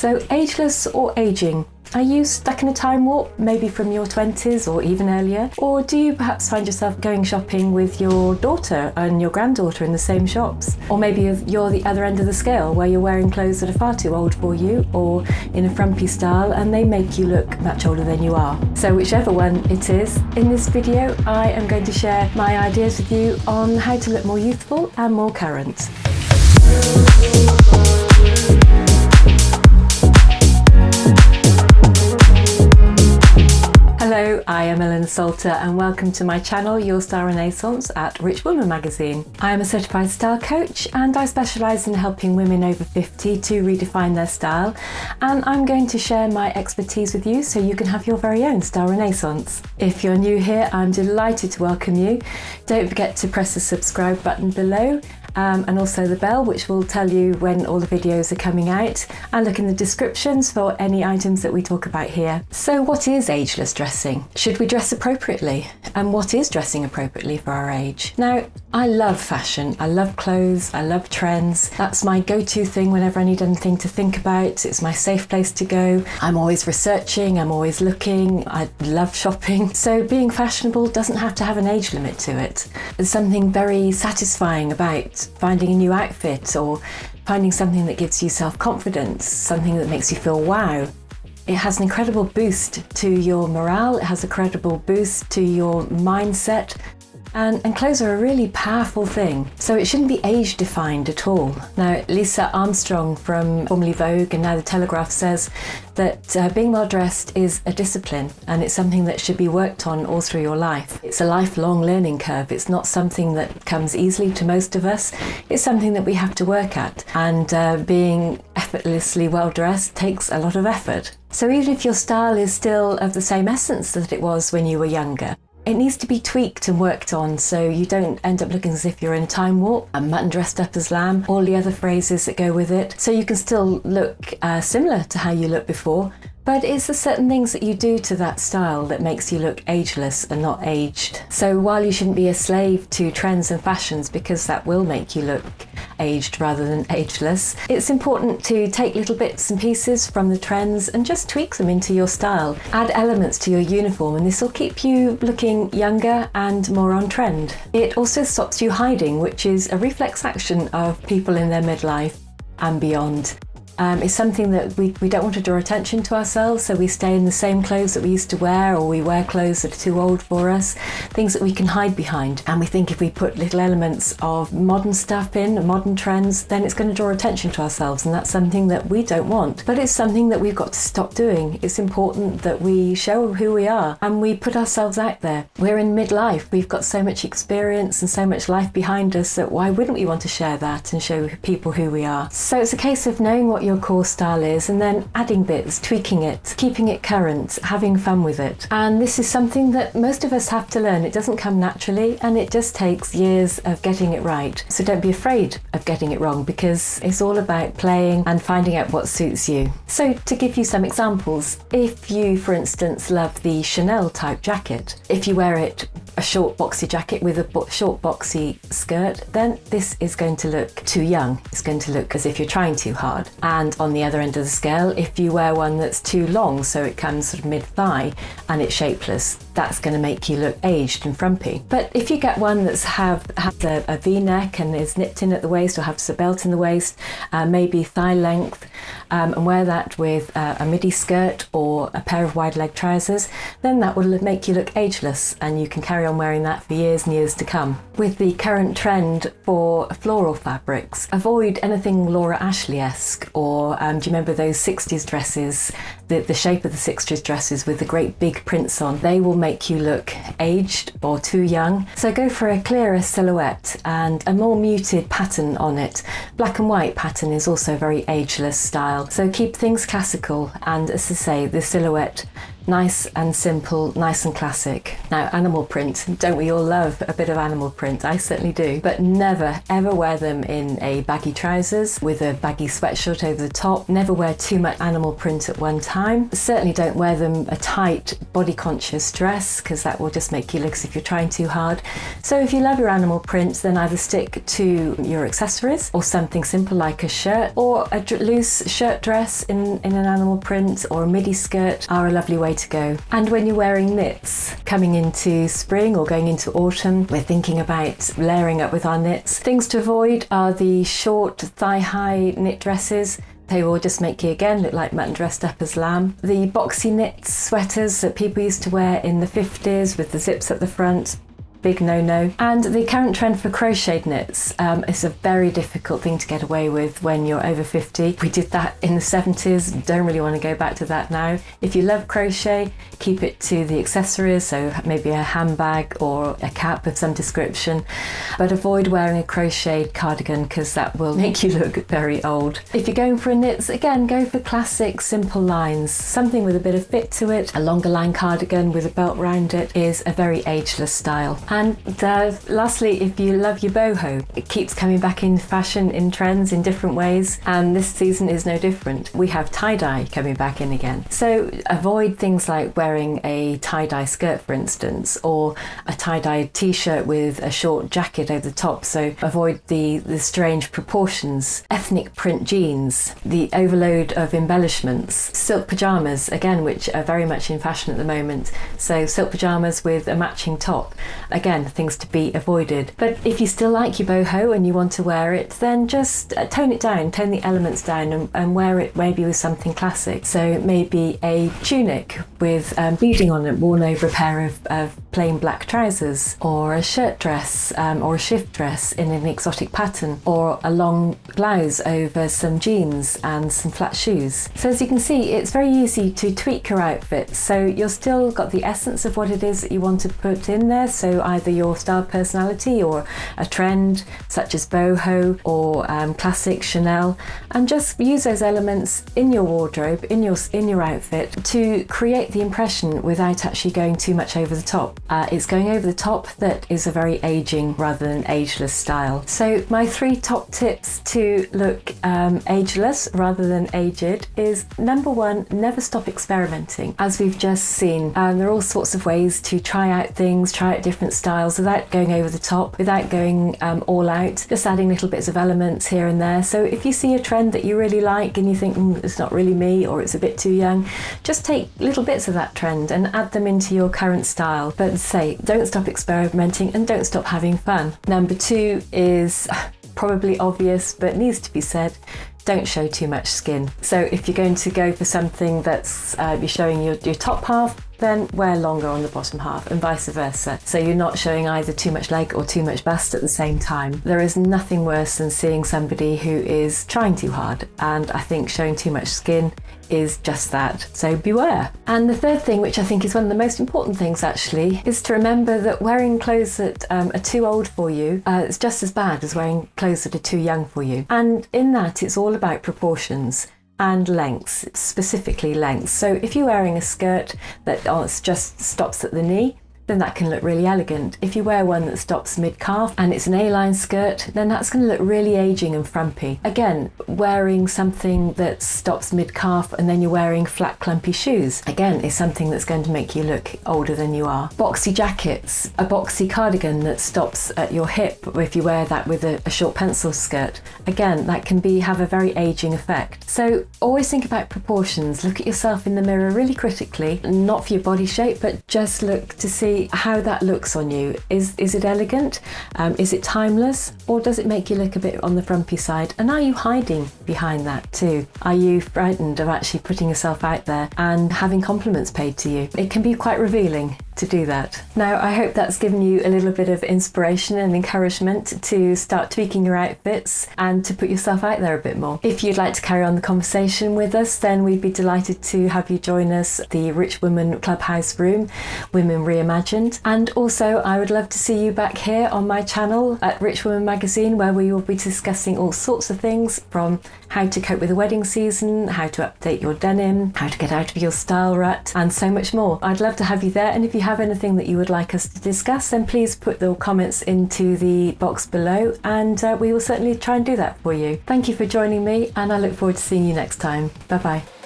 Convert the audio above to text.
So ageless or aging? Are you stuck in a time warp, maybe from your 20s or even earlier? Or do you perhaps find yourself going shopping with your daughter and your granddaughter in the same shops? Or maybe you're the other end of the scale, where you're wearing clothes that are far too old for you, or in a frumpy style, and they make you look much older than you are. So whichever one it is, in this video I am going to share my ideas with you on how to look more youthful and more current. Hello, I am Elinor and welcome to my channel, Your Style Renaissance at Rich Woman magazine. I am a certified style coach and I specialise in helping women over 50 to redefine their style, and I'm going to share my expertise with you so you can have your very own style renaissance. If you're new here, I'm delighted to welcome you. Don't forget to press the subscribe button below and also the bell, which will tell you when all the videos are coming out, and look in the descriptions for any items that we talk about here. So what is ageless dressing? Should we dress appropriately? And what is dressing appropriately for our age? Now, I love fashion, I love clothes, I love trends. That's my go-to thing whenever I need anything to think about. It's my safe place to go. I'm always researching, I'm always looking, I love shopping. So being fashionable doesn't have to have an age limit to it. There's something very satisfying about finding a new outfit or finding something that gives you self-confidence, something that makes you feel wow. It has an incredible boost to your morale, it has a credible boost to your mindset, and clothes are a really powerful thing, so it shouldn't be age defined at all. Now, Lisa Armstrong from formerly Vogue and now The Telegraph says that being well dressed is a discipline, and it's something that should be worked on all through your life. It's a lifelong learning curve. It's not something that comes easily to most of us. It's something that we have to work at, and being effortlessly well dressed takes a lot of effort. So even if your style is still of the same essence that it was when you were younger, it needs to be tweaked and worked on so you don't end up looking as if you're in a time warp, and mutton dressed up as lamb, all the other phrases that go with it. So you can still look similar to how you looked before, but it's the certain things that you do to that style that makes you look ageless and not aged. So while you shouldn't be a slave to trends and fashions, because that will make you look aged rather than ageless, it's important to take little bits and pieces from the trends and just tweak them into your style. Add elements to your uniform, and this will keep you looking younger and more on trend. It also stops you hiding, which is a reflex action of people in their midlife and beyond. It's something that we don't want to draw attention to ourselves, so we stay in the same clothes that we used to wear, or we wear clothes that are too old for us, things that we can hide behind. And we think if we put little elements of modern stuff in, modern trends, then it's going to draw attention to ourselves, and that's something that we don't want. But it's something that we've got to stop doing. It's important that we show who we are and we put ourselves out there. We're in midlife, we've got so much experience and so much life behind us that why wouldn't we want to share that and show people who we are? So it's a case of knowing what your core style is and then adding bits, tweaking it, keeping it current, having fun with it. And this is something that most of us have to learn. It doesn't come naturally, and it just takes years of getting it right. So don't be afraid of getting it wrong, because it's all about playing and finding out what suits you. So to give you some examples, if you, for instance, love the Chanel type jacket, if you wear it a short boxy jacket with a short boxy skirt, then this is going to look too young. It's going to look as if you're trying too hard. And on the other end of the scale, if you wear one that's too long, so it comes sort of mid-thigh and it's shapeless, that's going to make you look aged and frumpy. But if you get one that's has a V-neck and is nipped in at the waist, or has a belt in the waist, maybe thigh length, and wear that with a midi skirt or a pair of wide leg trousers, then that will make you look ageless, and you can carry on wearing that for years and years to come. With the current trend for floral fabrics, avoid anything Laura Ashley-esque, or do you remember those 60s dresses, the shape of the 60s dresses with the great big prints on? They will make you look aged or too young. So go for a clearer silhouette and a more muted pattern on it. Black and white pattern is also a very ageless style. So keep things classical, and as I say, the silhouette Nice and simple, nice and classic. Now, animal print, don't we all love a bit of animal print? I certainly do. But never ever wear them in a baggy trousers with a baggy sweatshirt over the top. Never wear too much animal print at one time. Certainly don't wear them a tight, body conscious dress, because that will just make you look as if you're trying too hard. So if you love your animal print, then either stick to your accessories or something simple like a shirt, or a loose shirt dress in an animal print, or a midi skirt are a lovely way to go. And when you're wearing knits, coming into spring or going into autumn, we're thinking about layering up with our knits. Things to avoid are the short thigh-high knit dresses. They will just make you again look like mutton dressed up as lamb. The boxy knit sweaters that people used to wear in the 50s with the zips at the front, big no-no. And the current trend for crocheted knits is a very difficult thing to get away with when you're over 50. We did that in the 70s, don't really want to go back to that now. If you love crochet, keep it to the accessories, so maybe a handbag or a cap of some description, but avoid wearing a crocheted cardigan because that will make you look very old. If you're going for knits, again, go for classic simple lines, something with a bit of fit to it. A longer line cardigan with a belt round it is a very ageless style. And lastly, if you love your boho, it keeps coming back in fashion, in trends, in different ways, and this season is no different. We have tie-dye coming back in again. So avoid things like wearing a tie-dye skirt, for instance, or a tie-dye t-shirt with a short jacket over the top. So avoid the strange proportions. Ethnic print jeans, the overload of embellishments. Silk pyjamas, again, which are very much in fashion at the moment. So silk pyjamas with a matching top. Again, things to be avoided. But if you still like your boho and you want to wear it, then just tone it down, tone the elements down, and wear it maybe with something classic. So maybe a tunic with beading on it worn over a pair of plain black trousers, or a shirt dress or a shift dress in an exotic pattern, or a long blouse over some jeans and some flat shoes. So as you can see, it's very easy to tweak your outfit, so you're still got the essence of what it is that you want to put in there. So either your style personality or a trend such as boho or classic Chanel, and just use those elements in your wardrobe, in your outfit, to create the impression without actually going too much over the top. It's going over the top that is a very aging rather than ageless style. So my 3 top tips to look ageless rather than aged is: number 1, never stop experimenting. As we've just seen, there are all sorts of ways to try out things, try out different styles without going over the top, without going all out, just adding little bits of elements here and there. So if you see a trend that you really like and you think it's not really me, or it's a bit too young, just take little bits of that trend and add them into your current style. But say, don't stop experimenting and don't stop having fun. Number 2 is probably obvious but needs to be said: don't show too much skin. So if you're going to go for something that's you're showing your top half, then wear longer on the bottom half, and vice versa. So you're not showing either too much leg or too much bust at the same time. There is nothing worse than seeing somebody who is trying too hard, and I think showing too much skin is just that. So beware. And the third thing, which I think is one of the most important things actually, is to remember that wearing clothes that are too old for you is just as bad as wearing clothes that are too young for you. And in that, it's all about proportions and lengths, specifically lengths. So if you're wearing a skirt that just stops at the knee, then that can look really elegant. If you wear one that stops mid-calf and it's an A-line skirt, then that's going to look really aging and frumpy. Again, wearing something that stops mid-calf and then you're wearing flat clumpy shoes, again, is something that's going to make you look older than you are. Boxy jackets, a boxy cardigan that stops at your hip, if you wear that with a short pencil skirt, again, that can have a very aging effect. So always think about proportions. Look at yourself in the mirror really critically, not for your body shape, but just look to see how that looks on you. Is it elegant? Is it timeless? Or does it make you look a bit on the frumpy side? And are you hiding behind that too? Are you frightened of actually putting yourself out there and having compliments paid to you? It can be quite revealing. to do that. Now, I hope that's given you a little bit of inspiration and encouragement to start tweaking your outfits and to put yourself out there a bit more. If you'd like to carry on the conversation with us, then we'd be delighted to have you join us at the Rich Women Clubhouse room, Women Reimagined. And also, I would love to see you back here on my channel at Rich Women Magazine, where we will be discussing all sorts of things, from how to cope with the wedding season, how to update your denim, how to get out of your style rut, and so much more. I'd love to have you there, and if you have anything that you would like us to discuss, then please put the comments into the box below, and we will certainly try and do that for you. Thank you for joining me, and I look forward to seeing you next time. Bye bye.